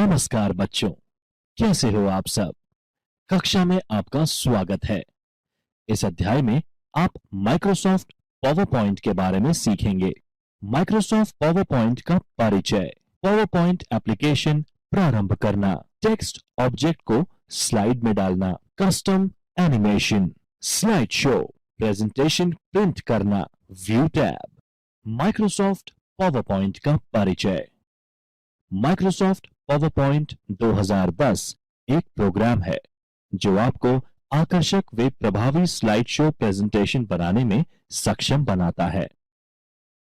नमस्कार बच्चों, कैसे हो आप सब? कक्षा में आपका स्वागत है। इस अध्याय में आप माइक्रोसॉफ्ट पावर पॉइंट के बारे में सीखेंगे। माइक्रोसॉफ्ट पावर पॉइंट का परिचय, पावर पॉइंट एप्लीकेशन प्रारंभ करना, टेक्स्ट ऑब्जेक्ट को स्लाइड में डालना, custom animation, slide show, presentation print करना, view tab. Microsoft PowerPoint का परिचय। माइक्रोसॉफ्ट पावर पॉइंट 2010 एक प्रोग्राम है जो आपको आकर्षक व प्रभावी स्लाइड शो प्रेजेंटेशन बनाने में सक्षम बनाता है।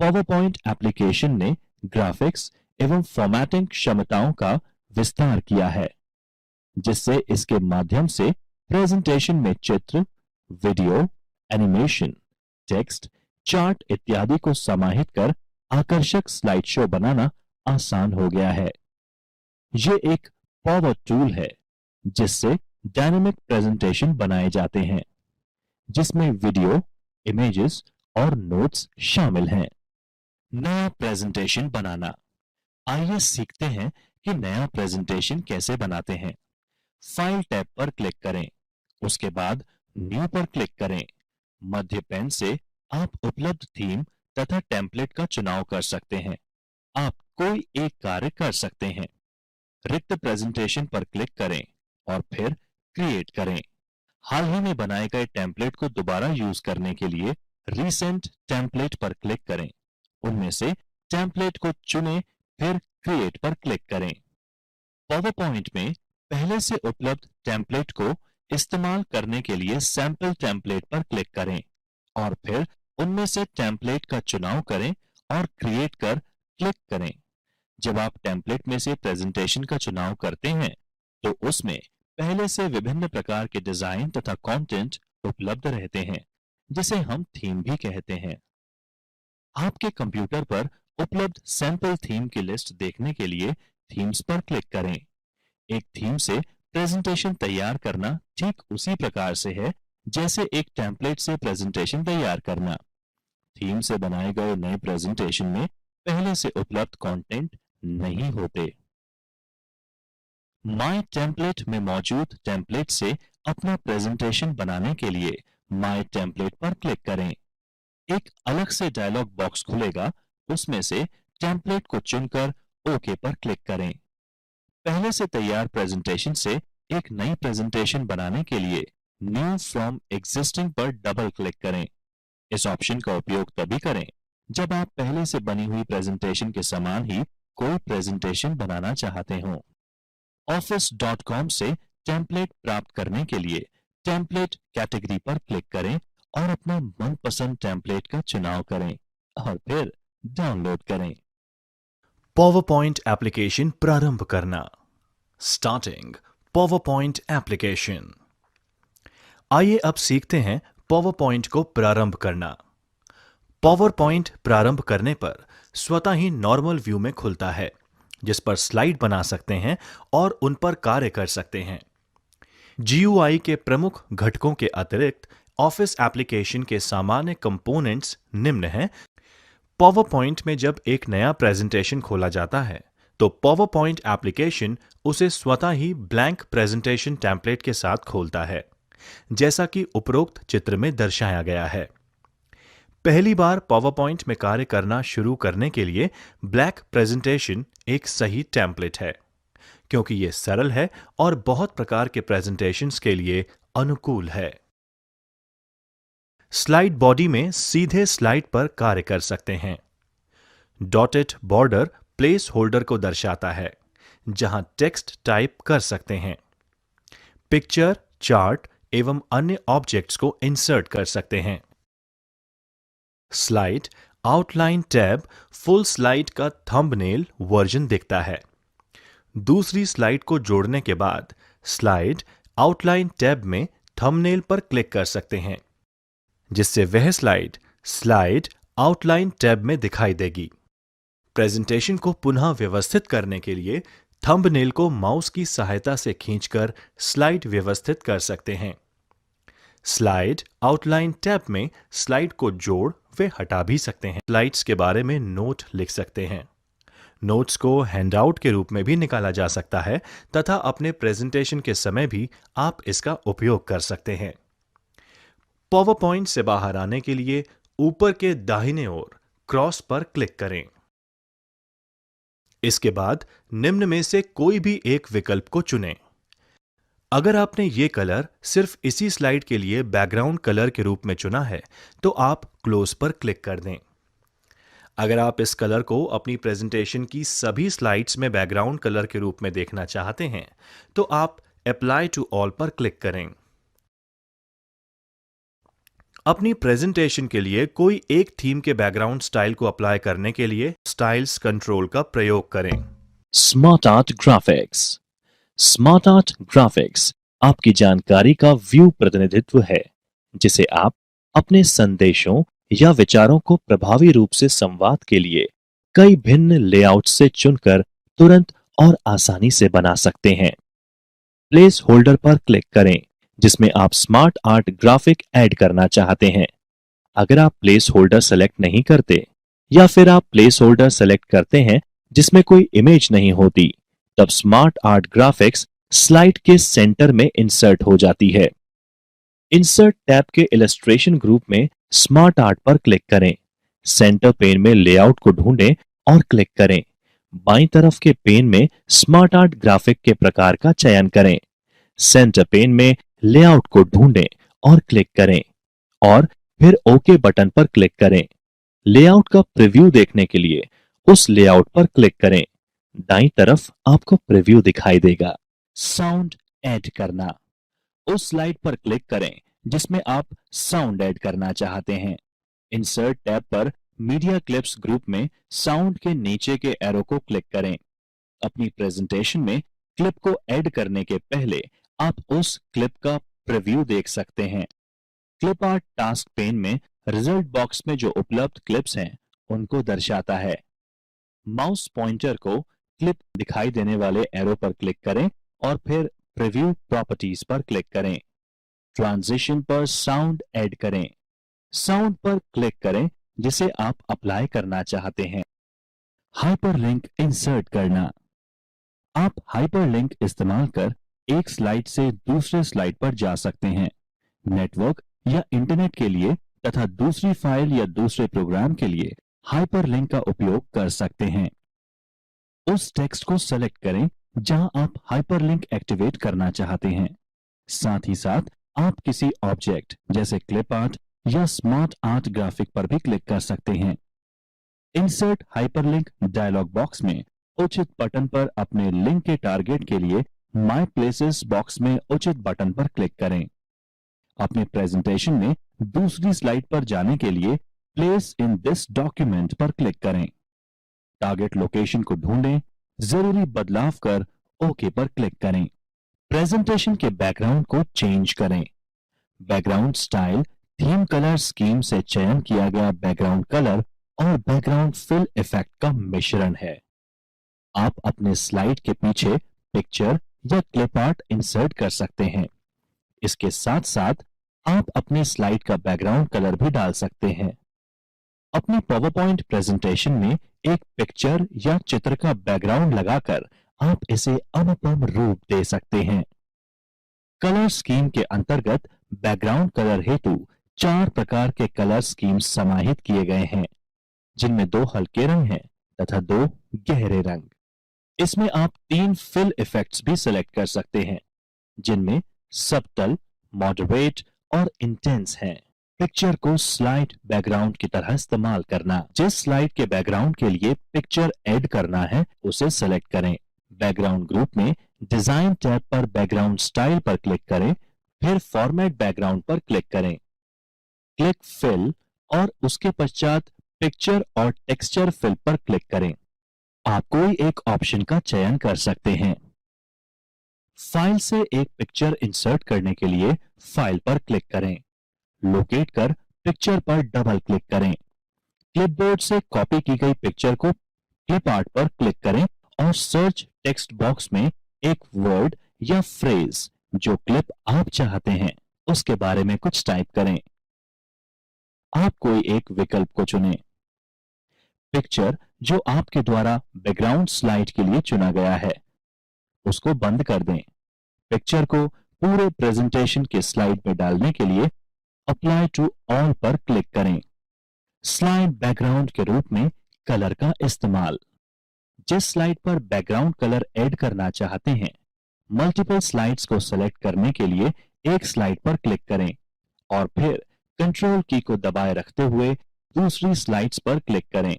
पावर पॉइंट एप्लीकेशन ने ग्राफिक्स एवं फॉर्मेटिंग क्षमताओं का विस्तार किया है, जिससे इसके माध्यम से प्रेजेंटेशन में चित्र, वीडियो, एनिमेशन, टेक्स्ट, चार्ट इत्यादि को समाहित कर आकर्षक स्लाइड शो बनाना आसान हो गया है। ये एक पावर टूल है जिससे डायनामिक प्रेजेंटेशन बनाए जाते हैं, जिसमें वीडियो, इमेजेस और नोट्स शामिल हैं। नया प्रेजेंटेशन बनाना। आइए सीखते हैं कि नया प्रेजेंटेशन कैसे बनाते हैं। फाइल टैब पर क्लिक करें, उसके बाद न्यू पर क्लिक करें। मध्य पैन से आप उपलब्ध थीम तथा टेम्पलेट का चुनाव कर सकते हैं। आप कोई एक कार्य कर सकते हैं। रिक्त प्रेजेंटेशन पर क्लिक करें और फिर क्रिएट करें। हाल ही में बनाए गए टेम्पलेट को दोबारा यूज करने के लिए रीसेंट टेम्पलेट पर क्लिक करें। उनमें से टेम्पलेट को चुनें, फिर क्रिएट पर क्लिक करें। पावर पॉइंट में पहले से उपलब्ध टेम्पलेट को इस्तेमाल करने के लिए सैंपल टेम्पलेट पर क्लिक करें और फिर उनमें से टेम्पलेट का चुनाव करें और क्रिएट कर क्लिक करें। जब आप टेम्पलेट में से प्रेजेंटेशन का चुनाव करते हैं तो उसमें पहले से विभिन्न प्रकार के डिजाइन तथा कंटेंट उपलब्ध रहते हैं, जिसे हम थीम भी कहते हैं। आपके कंप्यूटर पर उपलब्ध सैंपल थीम की लिस्ट देखने के लिए थीम्स पर क्लिक करें। एक थीम से प्रेजेंटेशन तैयार करना ठीक उसी प्रकार से है जैसे एक टेम्पलेट से प्रेजेंटेशन तैयार करना। थीम से बनाए गए नए प्रेजेंटेशन में पहले से उपलब्ध कंटेंट नहीं होते। माय टेम्पलेट में मौजूद टेम्पलेट से अपना प्रेजेंटेशन बनाने के लिए माय टेम्पलेट पर क्लिक करें। एक अलग से डायलॉग बॉक्स खुलेगा, उसमें से टेम्पलेट को चुनकर ओके पर क्लिक करें। पहले से तैयार प्रेजेंटेशन से एक नई प्रेजेंटेशन बनाने के लिए न्यू फ्रॉम एग्जिस्टिंग पर डबल क्लिक करें। इस ऑप्शन का उपयोग तभी करें जब आप पहले से बनी हुई प्रेजेंटेशन के समान ही कोई प्रेजेंटेशन बनाना चाहते हो। office.com से टेम्पलेट प्राप्त करने के लिए टेम्पलेट कैटेगरी पर क्लिक करें और अपना मनपसंद टेम्पलेट का चुनाव करें और फिर डाउनलोड करें। पावर पॉइंट एप्लीकेशन प्रारंभ करना। Starting power point application. आइए अब सीखते हैं पावर पॉइंट को प्रारंभ करना। पावर पॉइंट प्रारंभ करने पर स्वतः ही नॉर्मल व्यू में खुलता है, जिस पर स्लाइड बना सकते हैं और उन पर कार्य कर सकते हैं। GUI के प्रमुख घटकों के अतिरिक्त ऑफिस एप्लीकेशन के सामान्य कंपोनेंट्स निम्न हैं। पावर पॉइंट में जब एक नया प्रेजेंटेशन खोला जाता है तो पावर पॉइंट एप्लीकेशन उसे स्वतः ही ब्लैंक प्रेजेंटेशन टेम्पलेट के साथ खोलता है, जैसा कि उपरोक्त चित्र में दर्शाया गया है। पहली बार पावर पॉइंट में कार्य करना शुरू करने के लिए ब्लैक प्रेजेंटेशन एक सही टेम्पलेट है, क्योंकि यह सरल है और बहुत प्रकार के प्रेजेंटेशंस के लिए अनुकूल है। स्लाइड बॉडी में सीधे स्लाइड पर कार्य कर सकते हैं। डॉटेड बॉर्डर प्लेस होल्डर को दर्शाता है, जहां टेक्स्ट टाइप कर सकते हैं। पिक्चर, चार्ट एवं अन्य ऑब्जेक्ट्स को इंसर्ट कर सकते हैं। Slide outline tab full slide का थंबनेल वर्जन दिखता है। दूसरी स्लाइड को जोड़ने के बाद स्लाइड आउटलाइन टैब में थंबनेल पर क्लिक कर सकते हैं, जिससे वह स्लाइड आउटलाइन टैब में दिखाई देगी। प्रेजेंटेशन को पुनः व्यवस्थित करने के लिए थंबनेल को माउस की सहायता से खींचकर स्लाइड व्यवस्थित कर सकते हैं। स्लाइड आउटलाइन टैब में स्लाइड को जोड़ वे हटा भी सकते हैं। स्लाइड्स के बारे में नोट लिख सकते हैं। नोट्स को हैंडआउट के रूप में भी निकाला जा सकता है तथा अपने प्रेजेंटेशन के समय भी आप इसका उपयोग कर सकते हैं। पावर पॉइंट से बाहर आने के लिए ऊपर के दाहिने ओर क्रॉस पर क्लिक करें। इसके बाद निम्न में से कोई भी एक विकल्प को चुनें। अगर आपने ये कलर सिर्फ इसी स्लाइड के लिए बैकग्राउंड कलर के रूप में चुना है तो आप क्लोज पर क्लिक कर दें। अगर आप इस कलर को अपनी प्रेजेंटेशन की सभी स्लाइड्स में बैकग्राउंड कलर के रूप में देखना चाहते हैं तो आप अप्लाई टू ऑल पर क्लिक करें। अपनी प्रेजेंटेशन के लिए कोई एक थीम के बैकग्राउंड स्टाइल को अप्लाई करने के लिए स्टाइल्स कंट्रोल का प्रयोग करें। Smart art graphics. Smart art graphics आपकी जानकारी का व्यू प्रतिनिधित्व है जिसे आप अपने संदेशों या विचारों को प्रभावी रूप से संवाद के लिए कई भिन्न लेआउट से चुनकर तुरंत और आसानी से बना सकते हैं। प्लेस होल्डर पर क्लिक करें जिसमें आप स्मार्ट आर्ट ग्राफिक ऐड करना चाहते हैं। अगर आप प्लेस होल्डर सेलेक्ट नहीं करते या फिर आप प्लेस होल्डर सेलेक्ट करते हैं जिसमें कोई इमेज नहीं होती, तब स्मार्ट आर्ट ग्राफिक्स स्लाइड के सेंटर में इंसर्ट हो जाती है। इंसर्ट टैब के इलस्ट्रेशन ग्रुप में स्मार्ट आर्ट पर क्लिक करें। सेंटर पेन में लेआउट को ढूंढें और क्लिक करें। बाईं तरफ के पेन में स्मार्ट आर्ट ग्राफिक के प्रकार का चयन करें। सेंटर पेन में लेआउट को ढूंढें और क्लिक करें और फिर ओके बटन पर क्लिक करें। लेआउट का प्रीव्यू देखने के लिए उस लेआउट पर क्लिक करें। दाईं तरफ आपको प्रीव्यू दिखाई देगा। साउंड ऐड करना। उस स्लाइड पर क्लिक करें जिसमें आप साउंड ऐड करना चाहते हैं। इंसर्ट टैब पर मीडिया क्लिप्स ग्रुप में साउंड के नीचे के एरो को क्लिक करें। अपनी प्रेजेंटेशन में क्लिप को ऐड करने के पहले आप उस क्लिप का प्रीव्यू देख सकते हैं। क्लिप आर्ट टास्क पेन में रिजल्ट बॉक्स में जो उपलब्ध क्लिप्स हैं उनको दर्शाता है। माउस पॉइंटर को क्लिप दिखाई देने वाले एरो पर क्लिक करें और फिर प्रीव्यू प्रॉपर्टीज पर क्लिक करें। ट्रांजिशन पर साउंड ऐड करें। साउंड पर क्लिक करें जिसे आप अप्लाई करना चाहते हैं। हाइपरलिंक इंसर्ट करना। आप हाइपरलिंक इस्तेमाल कर एक स्लाइड से दूसरे स्लाइड पर जा सकते हैं। नेटवर्क या इंटरनेट के लिए तथा दूसरी फाइल या दूसरे प्रोग्राम के लिए हाइपरलिंक का उपयोग कर सकते हैं। उस टेक्स्ट को सेलेक्ट करें जहां आप हाइपरलिंक एक्टिवेट करना चाहते हैं। साथ ही साथ आप किसी ऑब्जेक्ट जैसे क्लिप आर्ट या स्मार्ट आर्ट ग्राफिक पर भी क्लिक कर सकते हैं। इंसर्ट हाइपरलिंक डायलॉग बॉक्स में उचित बटन पर अपने लिंक के टारगेट के लिए माय प्लेसेस बॉक्स में उचित बटन पर क्लिक करें। अपने प्रेजेंटेशन में दूसरी स्लाइड पर जाने के लिए प्लेस इन दिस डॉक्यूमेंट पर क्लिक करें। टारगेट लोकेशन को ढूंढें, जरूरी बदलाव कर ओके पर क्लिक करें। प्रेजेंटेशन के बैकग्राउंड को चेंज करें। Background style theme colour scheme से चयन किया गया बैकग्राउंड कलर और बैकग्राउंड फिल इफेक्ट का मिश्रण है। आप अपने स्लाइड के पीछे पिक्चर या क्लिप आर्ट इंसर्ट कर सकते हैं। इसके साथ साथ आप अपने स्लाइड का बैकग्राउंड कलर भी डाल सकते हैं। अपनी पावर पॉइंट प्रेजेंटेशन में एक पिक्चर या चित्र का बैकग्राउंड लगाकर आप इसे अनुपम रूप दे सकते हैं। कलर स्कीम के अंतर्गत बैकग्राउंड कलर हेतु 4 प्रकार के कलर स्कीम्स समाहित किए गए हैं, जिनमें 2 हल्के रंग हैं तथा 2 गहरे रंग। इसमें आप 3 फिल इफेक्ट्स भी सिलेक्ट कर सकते हैं, जिनमें सबटल, मॉडरेट और इंटेंस हैं। पिक्चर को स्लाइड बैकग्राउंड की तरह इस्तेमाल करना। जिस स्लाइड के बैकग्राउंड के लिए पिक्चर ऐड करना है उसे सेलेक्ट करें। बैकग्राउंड ग्रुप में डिजाइन टैब पर बैकग्राउंड स्टाइल पर क्लिक करें, फिर फॉर्मेट बैकग्राउंड पर क्लिक करें। क्लिक फिल और उसके पश्चात पिक्चर और टेक्सचर फिल पर क्लिक करें। आप कोई एक ऑप्शन का चयन कर सकते हैं। फाइल से एक पिक्चर इंसर्ट करने के लिए फाइल पर क्लिक करें। लोकेट कर पिक्चर पर डबल क्लिक करें। क्लिपबोर्ड से कॉपी की गई पिक्चर को क्लिप आर्ट पर क्लिक करें और सर्च टेक्स्ट बॉक्स में एक वर्ड या फ्रेज जो क्लिप आप चाहते हैं उसके बारे में कुछ टाइप करें। आप कोई एक विकल्प को चुनें। पिक्चर जो आपके द्वारा बैकग्राउंड स्लाइड के लिए चुना गया है उसको बंद कर दें। पिक्चर को पूरे प्रेजेंटेशन के स्लाइड में डालने के लिए अप्लाई टू ऑल पर क्लिक करें। स्लाइड बैकग्राउंड के रूप में कलर का इस्तेमाल। जिस स्लाइड पर बैकग्राउंड कलर ऐड करना चाहते हैं, मल्टीपल स्लाइड्स को सेलेक्ट करने के लिए एक स्लाइड पर क्लिक करें और फिर कंट्रोल की को दबाए रखते हुए दूसरी स्लाइड्स पर क्लिक करें।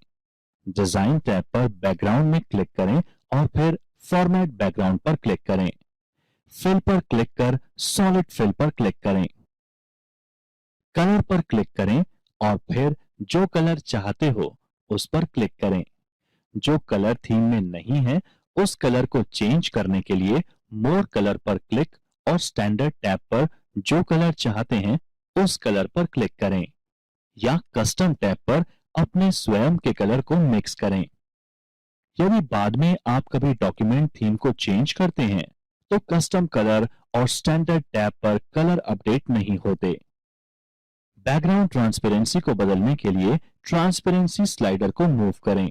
डिजाइन टैब पर बैकग्राउंड में क्लिक करें और फिर फॉर्मेट बैकग्राउंड पर क्लिक करें। फिल पर क्लिक कर सॉलिड फिल पर क्लिक करें। कलर पर क्लिक करें और फिर जो कलर चाहते हो उस पर क्लिक करें। जो कलर थीम में नहीं है उस कलर को चेंज करने के लिए मोर कलर पर क्लिक और स्टैंडर्ड टैब पर जो कलर चाहते हैं उस कलर पर क्लिक करें या कस्टम टैब पर अपने स्वयं के कलर को मिक्स करें। यदि बाद में आप कभी डॉक्यूमेंट थीम को चेंज करते हैं तो कस्टम कलर और स्टैंडर्ड टैब पर कलर अपडेट नहीं होते। बैकग्राउंड ट्रांसपेरेंसी को बदलने के लिए ट्रांसपेरेंसी स्लाइडर को मूव करें।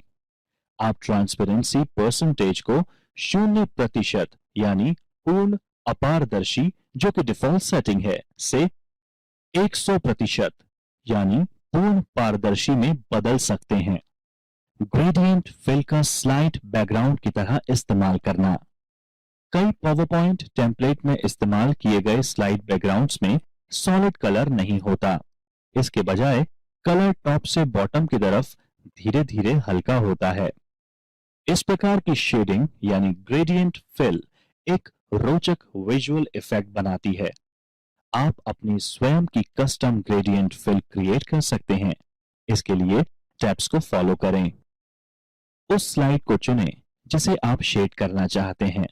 आप ट्रांसपेरेंसी परसेंटेज को 0% यानी पूर्ण अपारदर्शी जो कि डिफॉल्ट सेटिंग है से 100% यानी पूर्ण पारदर्शी में बदल सकते हैं। ग्रेडियंट फिल का स्लाइड बैकग्राउंड की तरह इस्तेमाल करना। कई पावरपॉइंट टेम्पलेट में इस्तेमाल किए गए स्लाइड बैकग्राउंड्स में सॉलिड कलर नहीं होता। इसके बजाय कलर टॉप से बॉटम की तरफ धीरे धीरे हल्का होता है। इस प्रकार की शेडिंग यानी ग्रेडियंट फिल एक रोचक विजुअल इफेक्ट बनाती है। आप अपनी स्वयं की कस्टम ग्रेडियंट फिल क्रिएट कर सकते हैं। इसके लिए स्टेप्स को फॉलो करें। उस स्लाइड को चुनें जिसे आप शेड करना चाहते हैं।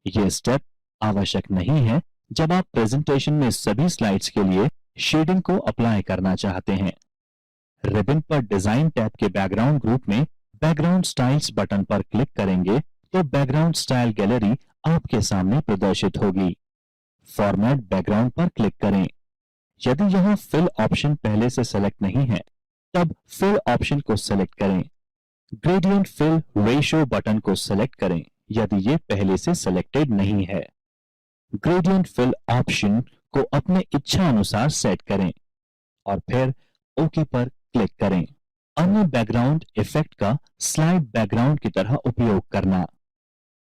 यह स्टेप आवश्यक नहीं है जब आप प्रेजेंटेशन में सभी स्लाइड्स के लिए शेडिंग को अप्लाई करना चाहते हैं। रिबन पर डिजाइन टैब के बैकग्राउंड ग्रुप में बैकग्राउंड स्टाइल्स बटन पर क्लिक करेंगे तो बैकग्राउंड स्टाइल गैलरी आपके सामने प्रदर्शित होगी। फॉर्मेट बैकग्राउंड पर क्लिक करें। यदि यहां फिल ऑप्शन पहले से सेलेक्ट नहीं है तब फिल ऑप्शन को सेलेक्ट करें। ग्रेडियंट फिल रेशियो बटन को सेलेक्ट करें यदि ये पहले से सेलेक्टेड नहीं है। ग्रेडियंट फिल ऑप्शन को अपने इच्छा अनुसार सेट करें और फिर ओके पर क्लिक करें। अन्य बैकग्राउंड इफेक्ट का स्लाइड बैकग्राउंड की तरह उपयोग करना।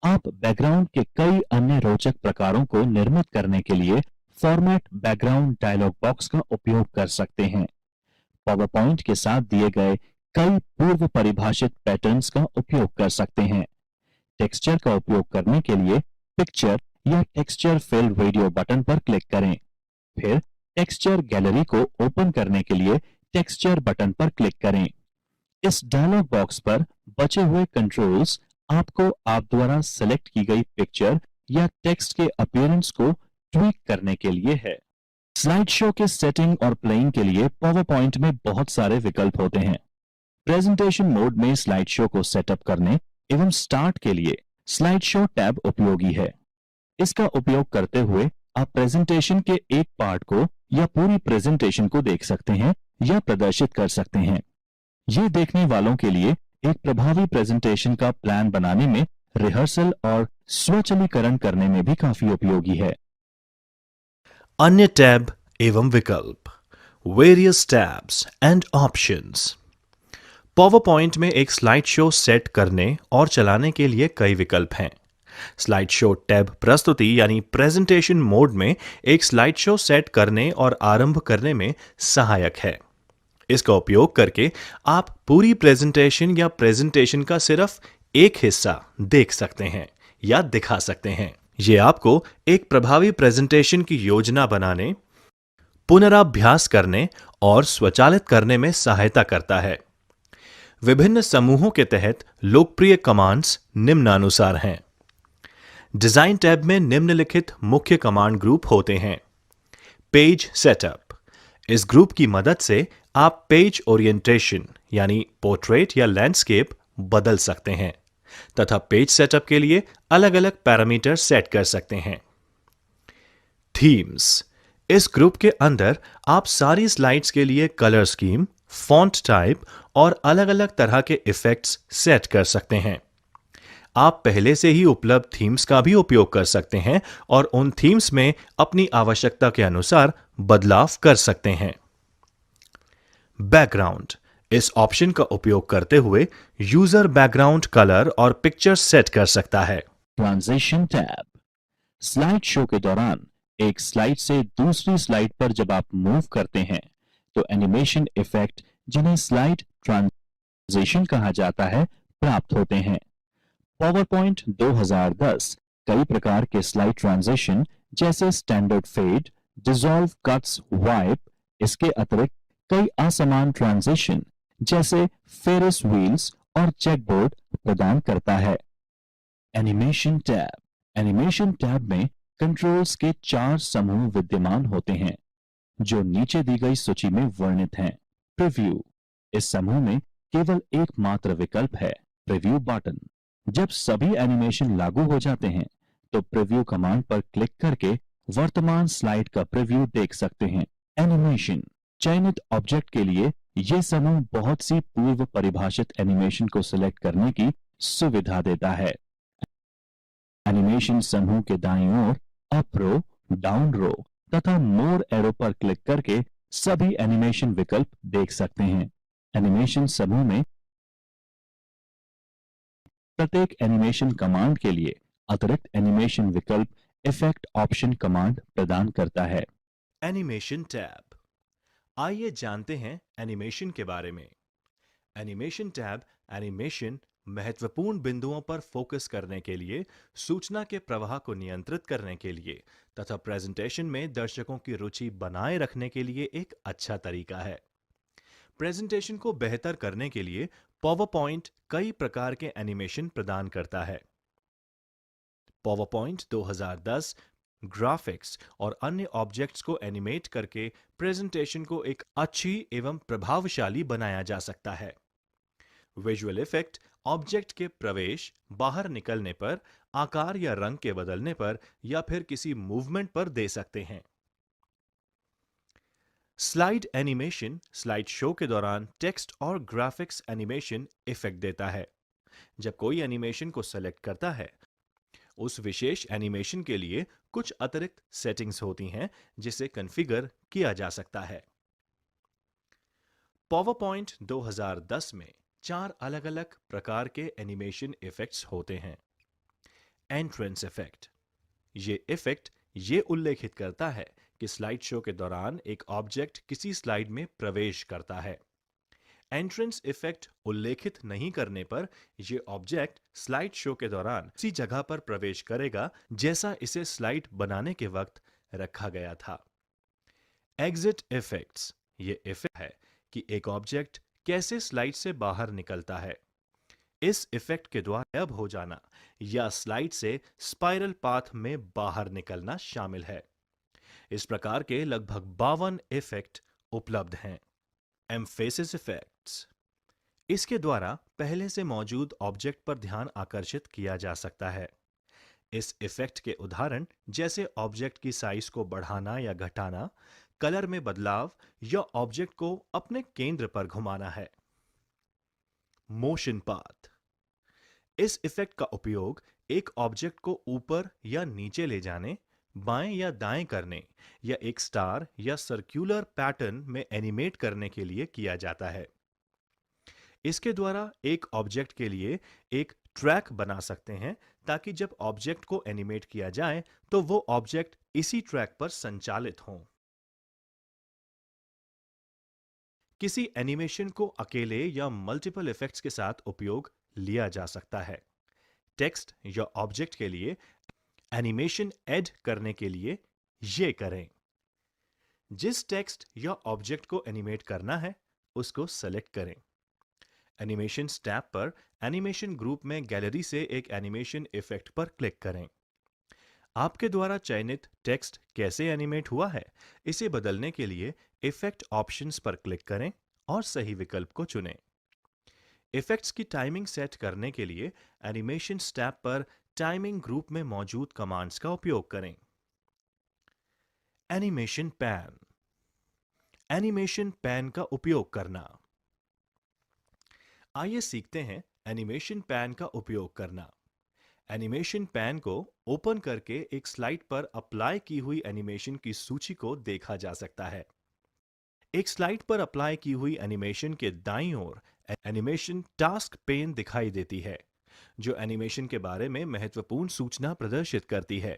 आप बैकग्राउंड के कई अन्य रोचक प्रकारों को निर्मित करने के लिए फॉर्मेट बैकग्राउंड डायलॉग बॉक्स का उपयोग कर सकते हैं। पावरपॉइंट के साथ दिए गए कई पूर्व परिभाषित पैटर्न्स का उपयोग कर सकते हैं। टेक्सचर का उपयोग करने के लिए पिक्चर या टेक्सचर फिल रेडियो बटन पर क्लिक करें। फिर टेक्सचर गैलरी को ओपन करने के लिए टेक्सचर बटन पर क्लिक करें। इस डायलॉग बॉक्स पर बचे हुए कंट्रोल्स आपको आप द्वारा सेलेक्ट की गई पिक्चर या टेक्स्ट के अपीयरेंस को ट्वीक करने के लिए है। स्लाइड शो के सेटिंग और प्लेइंग के लिए पावर पॉइंट में बहुत सारे विकल्प होते हैं। प्रेजेंटेशन मोड में स्लाइड शो को सेटअप करने एवं स्टार्ट के लिए स्लाइड शो टैब उपयोगी है। इसका उपयोग करते हुए आप प्रेजेंटेशन के एक पार्ट को या पूरी प्रेजेंटेशन को देख सकते हैं या प्रदर्शित कर सकते हैं। ये देखने वालों के लिए एक प्रभावी प्रेजेंटेशन का प्लान बनाने में, रिहर्सल और स्वचलीकरण करने में भी काफी उपयोगी है। अन्य टैब एवं विकल्प, various tabs and options. Power point में एक स्लाइड शो सेट करने और चलाने के लिए कई विकल्प हैं। स्लाइड शो टैब प्रस्तुति यानी प्रेजेंटेशन मोड में एक स्लाइड शो सेट करने और आरंभ करने में सहायक है। इसका उपयोग करके आप पूरी प्रेजेंटेशन या प्रेजेंटेशन का सिर्फ एक हिस्सा देख सकते हैं या दिखा सकते हैं। यह आपको एक प्रभावी प्रेजेंटेशन की योजना बनाने, पुनराभ्यास करने और स्वचालित करने में सहायता करता है। विभिन्न समूहों के तहत लोकप्रिय कमांड्स निम्नानुसार हैं। डिजाइन टैब में निम्नलिखित मुख्य कमांड ग्रुप होते हैं। पेज सेटअप, इस ग्रुप की मदद से आप पेज ओरिएंटेशन यानी पोर्ट्रेट या लैंडस्केप बदल सकते हैं तथा पेज सेटअप के लिए अलग अलग पैरामीटर सेट कर सकते हैं। थीम्स, इस ग्रुप के अंदर आप सारी स्लाइड्स के लिए कलर स्कीम, फॉन्ट टाइप और अलग-अलग तरह के इफेक्ट्स सेट कर सकते हैं। आप पहले से ही उपलब्ध थीम्स का भी उपयोग कर सकते हैं और उन थीम्स में अपनी आवश्यकता के अनुसार बदलाव कर सकते हैं। बैकग्राउंड, इस ऑप्शन का उपयोग करते हुए यूजर बैकग्राउंड कलर और पिक्चर सेट कर सकता है। ट्रांजिशन टैब, स्लाइड शो के दौरान एक स्लाइड से दूसरी स्लाइड पर जब आप मूव करते हैं तो एनिमेशन इफेक्ट, जिन्हें स्लाइड ट्रांजिशन कहा जाता है, प्राप्त होते हैं। पावरपॉइंट 2010 कई प्रकार के स्लाइड ट्रांजिशन जैसे standard fade, dissolve, cuts, wipe, इसके अतिरिक्त कई असमान ट्रांजिशन जैसे फेरिस व्हील्स और चेकबोर्ड प्रदान करता है। एनिमेशन टैब, एनिमेशन टैब में कंट्रोल्स के 4 समूह विद्यमान होते हैं जो नीचे दी गई सूची में वर्णित हैं। प्रीव्यू, इस समूह में केवल एकमात्र विकल्प है, प्रीव्यू बटन। जब सभी एनिमेशन लागू हो जाते हैं तो प्रीव्यू कमांड पर क्लिक करके वर्तमान स्लाइड का प्रीव्यू देख सकते हैं। एनिमेशन, चयनित ऑब्जेक्ट के लिए यह समूह बहुत सी पूर्व परिभाषित एनिमेशन को सिलेक्ट करने की सुविधा देता है। एनिमेशन समूह के दाईं ओर अप रो, डाउन रो तथा मोर एरो पर क्लिक करके सभी एनिमेशन विकल्प देख सकते हैं। एनिमेशन समूह में प्रत्येक एनिमेशन कमांड के लिए अतिरिक्त एनिमेशन विकल्प इफेक्ट ऑप्शन कमांड प्रदान करता है। एनिमेशन टैब, आइए जानते हैं एनिमेशन के बारे में। एनिमेशन टैब एनिमेशन महत्वपूर्ण बिंदुओं पर फोकस करने के लिए, सूचना के प्रवाह को नियंत्रित करने के लिए तथा प्रेजेंटेशन में दर्शकों की रुचि बनाए रखने के लिए एक अच्छा तरीका है। प्रेजेंटेशन को बेहतर करने के लिए पावरपॉइंट कई प्रकार के एनिमेशन प्रदान करता है। पावरपॉइंट 2010 ग्राफिक्स और अन्य ऑब्जेक्ट्स को एनिमेट करके प्रेजेंटेशन को एक अच्छी एवं प्रभावशाली बनाया जा सकता है। विजुअल इफेक्ट ऑब्जेक्ट के प्रवेश, बाहर निकलने पर, आकार या रंग के बदलने पर या फिर किसी मूवमेंट पर दे सकते हैं। स्लाइड एनिमेशन स्लाइड शो के दौरान टेक्स्ट और ग्राफिक्स एनिमेशन इफेक्ट देता है। जब कोई एनिमेशन को सेलेक्ट करता है, उस विशेष एनिमेशन के लिए कुछ अतिरिक्त सेटिंग्स होती हैं जिसे कॉन्फ़िगर किया जा सकता है। पावरपॉइंट 2010 में 4 अलग-अलग प्रकार के एनिमेशन इफेक्ट्स होते हैं। एंट्रेंस इफेक्ट, ये इफेक्ट ये उल्लेखित करता है कि स्लाइड शो के दौरान एक ऑब्जेक्ट किसी स्लाइड में प्रवेश करता है। एंट्रेंस इफेक्ट उल्लेखित नहीं करने पर यह ऑब्जेक्ट स्लाइड शो के दौरान उसी जगह पर प्रवेश करेगा जैसा इसे स्लाइड बनाने के वक्त रखा गया था। एग्जिट इफेक्ट्स, ये इफेक्ट है कि एक ऑब्जेक्ट कैसे स्लाइड से बाहर निकलता है। इस इफेक्ट के द्वारा गायब हो जाना या स्लाइड से स्पाइरल पाथ में बाहर निकलना शामिल है। इस प्रकार के लगभग 52 इफेक्ट उपलब्ध हैं। एम्फेसिस इफेक्ट्स, इसके द्वारा पहले से मौजूद ऑब्जेक्ट पर ध्यान आकर्षित किया जा सकता है। इस इफेक्ट के उदाहरण जैसे ऑब्जेक्ट की साइज को बढ़ाना या घटाना, कलर में बदलाव या ऑब्जेक्ट को अपने केंद्र पर घुमाना है। मोशन पाथ, इस इफेक्ट का उपयोग एक ऑब्जेक्ट को ऊपर या नीचे ले जाने, बाएं या दाएं करने या एक स्टार या सर्कुलर पैटर्न में एनिमेट करने के लिए किया जाता है। इसके द्वारा एक ऑब्जेक्ट के लिए एक ट्रैक बना सकते हैं ताकि जब ऑब्जेक्ट को एनिमेट किया जाए तो वो ऑब्जेक्ट इसी ट्रैक पर संचालित हों। किसी एनिमेशन को अकेले या मल्टीपल इफेक्ट्स के साथ उपयोग लिया जा सकता है। टेक्स्ट या ऑब्जेक्ट के लिए एनिमेशन ऐड करने के लिए ये करें। जिस टेक्स्ट या ऑब्जेक्ट को एनिमेट करना है उसको सेलेक्ट करें। एनिमेशन टैब पर एनिमेशन ग्रुप में गैलरी से एक एनिमेशन इफेक्ट पर क्लिक करें। आपके द्वारा चयनित टेक्स्ट कैसे एनिमेट हुआ है इसे बदलने के लिए इफेक्ट ऑप्शंस पर क्लिक करें और सही विकल्प को चुनें। इफेक्ट्स की टाइमिंग सेट करने के लिए एनिमेशन टैब पर टाइमिंग ग्रुप में मौजूद कमांड्स का उपयोग करें। एनिमेशन पैन, एनिमेशन पैन का उपयोग करना। आइए सीखते हैं एनिमेशन पैन का उपयोग करना। एनिमेशन पैन को ओपन करके एक स्लाइड पर अप्लाई की हुई एनिमेशन की सूची को देखा जा सकता है। एक स्लाइड पर अप्लाई की हुई एनिमेशन के दाईं ओर एनिमेशन टास्क पेन दिखाई देती है, जो एनिमेशन के बारे में महत्वपूर्ण सूचना प्रदर्शित करती है,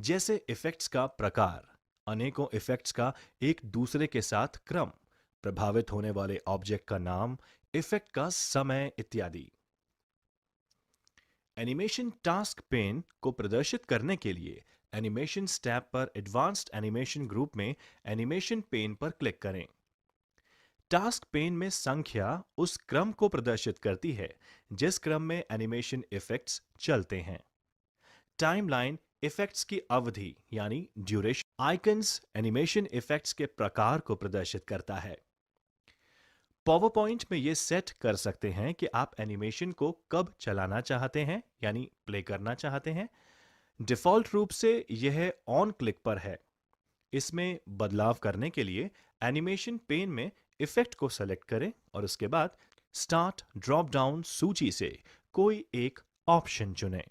जैसे इफेक्ट्स का प्रकार, अनेकों इफेक्ट्स का एक दूसरे के साथ क्रम, प्रभावित होने वाले ऑब्जेक्ट का नाम, इफेक्ट का समय इत्यादि। एनिमेशन टास्क पेन को प्रदर्शित करने के लिए एनिमेशन टैब पर एडवांस्ड एनिमेशन ग्रुप में एनिमेशन पेन पर क्लिक करें। टास्क पेन में संख्या उस क्रम को प्रदर्शित करती है जिस क्रम में एनिमेशन इफेक्ट्स चलते हैं। टाइमलाइन इफेक्ट्स की अवधि यानी ड्यूरेशन। आइकन्स एनिमेशन इफेक्ट्स के प्रकार को प्रदर्शित करता है। पावर पॉइंट में ये सेट कर सकते हैं कि आप एनिमेशन को कब चलाना चाहते हैं यानी प्ले करना चाहते हैं। डिफॉल्ट रूप से यह ऑन क्लिक पर है। इसमें बदलाव करने के लिए एनिमेशन पेन में इफेक्ट को सेलेक्ट करें और उसके बाद स्टार्ट ड्रॉप डाउन सूची से कोई एक ऑप्शन चुनें।